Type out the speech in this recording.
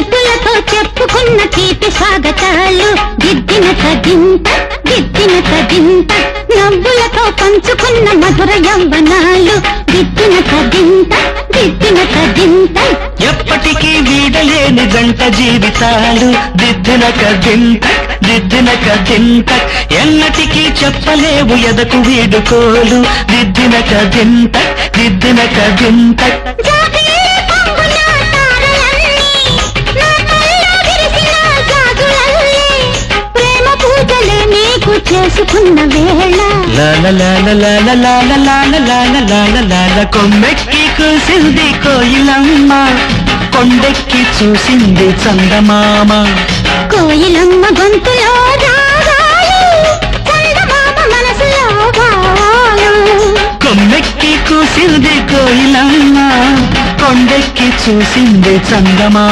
ముద్దులతో చెప్పుకున్న తీపి స్వాగతాలు దిద్దిన తదింత నవ్వులతో పంచుకున్న మధుర యవ్వనాలు దిద్దిన తదింత ఎప్పటికీ వీడలేని జంట జీవితాలు దిద్దిన కదింత ఎన్నటికీ చెప్పలేవు ఎదకు వీడుకోలు దిద్దిన కదింత చేసుకున్న వేళ కొమ్మెక్కి కూసింది కోయిలమ్మ కొండెక్కి చూసింది చందమామ కోయిలమ్మ గొంతులో రాగాలు చందమామ మనసులో భావాలు కొమ్మెక్కి కూసింది కోయిలమ్మ కొండెక్కి చూసింది చందమామ